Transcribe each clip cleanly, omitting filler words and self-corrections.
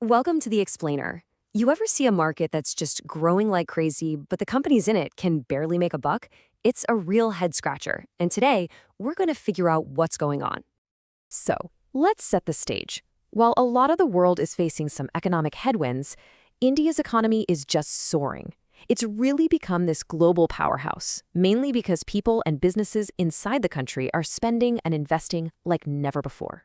Welcome to the Explainer. You ever see a market that's just growing like crazy, but the companies in it can barely make a buck? It's a real head scratcher, and today we're going to figure out what's going on. So, let's set the stage. While a lot of the world is facing some economic headwinds, India's economy is just soaring. It's really become this global powerhouse, mainly because people and businesses inside the country are spending and investing like never before.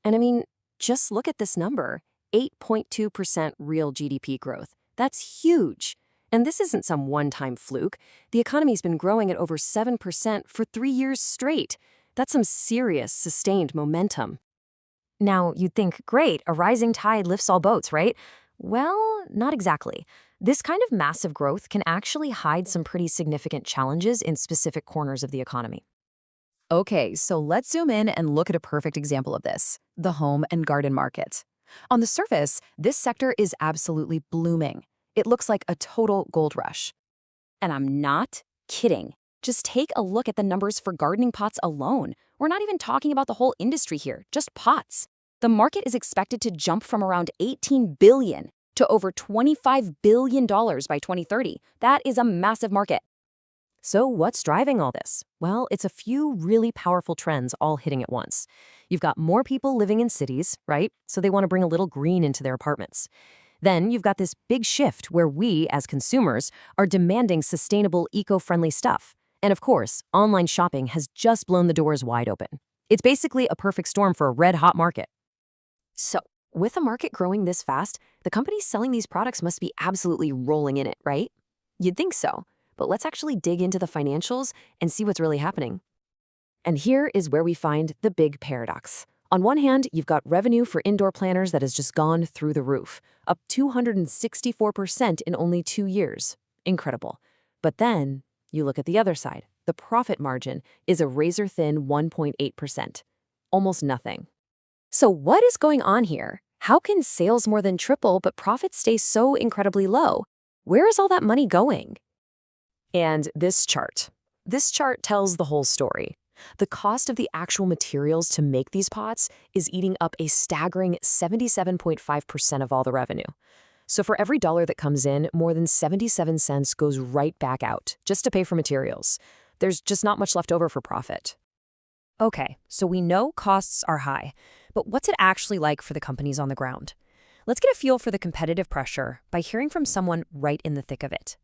And I mean, just look at this number. 8.2% real GDP growth. That's huge. And this isn't some one-time fluke. The economy's been growing at over 7% for 3 years straight. That's some serious, sustained momentum. Now, you'd think, great, a rising tide lifts all boats, right? Well, not exactly. This kind of massive growth can actually hide some pretty significant challenges in specific corners of the economy. Okay, so let's zoom in and look at a perfect example of this, the home and garden market. On the surface, this sector is absolutely blooming. It looks like a total gold rush. And I'm not kidding. Just take a look at the numbers for gardening pots alone. We're not even talking about the whole industry here, just pots. The market is expected to jump from around $18 billion to over $25 billion by 2030. That is a massive market. So what's driving all this? Well, it's a few really powerful trends all hitting at once. You've got more people living in cities, right? So they want to bring a little green into their apartments. Then you've got this big shift where we, as consumers, are demanding sustainable, eco-friendly stuff. And of course, online shopping has just blown the doors wide open. It's basically a perfect storm for a red-hot market. So, with a market growing this fast, the companies selling these products must be absolutely rolling in it, right? You'd think so. But let's actually dig into the financials and see what's really happening. And here is where we find the big paradox. On one hand, you've got revenue for indoor planners that has just gone through the roof, up 264% in only 2 years. Incredible. But then you look at the other side. The profit margin is a razor-thin 1.8%. Almost nothing. So what is going on here? How can sales more than triple but profits stay so incredibly low? Where is all that money going? And this chart tells the whole story. The cost of the actual materials to make these pots is eating up a staggering 77.5% of all the revenue. So for every dollar that comes in, more than 77 cents goes right back out, just to pay for materials. There's just not much left over for profit. Okay, so we know costs are high, but what's it actually like for the companies on the ground? Let's get a feel for the competitive pressure by hearing from someone right in the thick of it.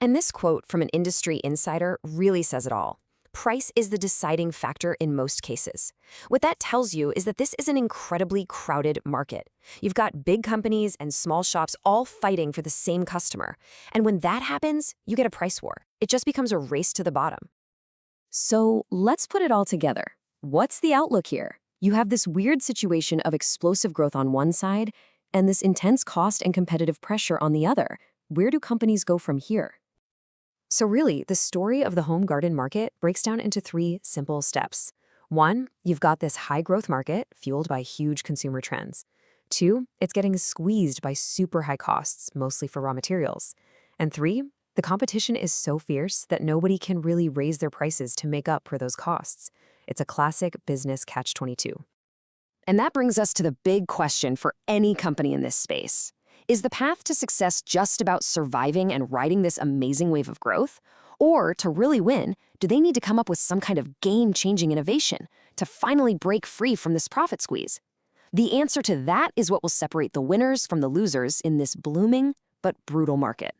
And this quote from an industry insider really says it all. Price is the deciding factor in most cases. What that tells you is that this is an incredibly crowded market. You've got big companies and small shops all fighting for the same customer. And when that happens, you get a price war. It just becomes a race to the bottom. So let's put it all together. What's the outlook here? You have this weird situation of explosive growth on one side and this intense cost and competitive pressure on the other. Where do companies go from here? So really, the story of the home garden market breaks down into 3 simple steps. 1, you've got this high-growth market fueled by huge consumer trends. 2, it's getting squeezed by super high costs, mostly for raw materials. And 3, the competition is so fierce that nobody can really raise their prices to make up for those costs. It's a classic business catch-22. And that brings us to the big question for any company in this space. Is the path to success just about surviving and riding this amazing wave of growth? Or to really win, do they need to come up with some kind of game-changing innovation to finally break free from this profit squeeze? The answer to that is what will separate the winners from the losers in this blooming but brutal market.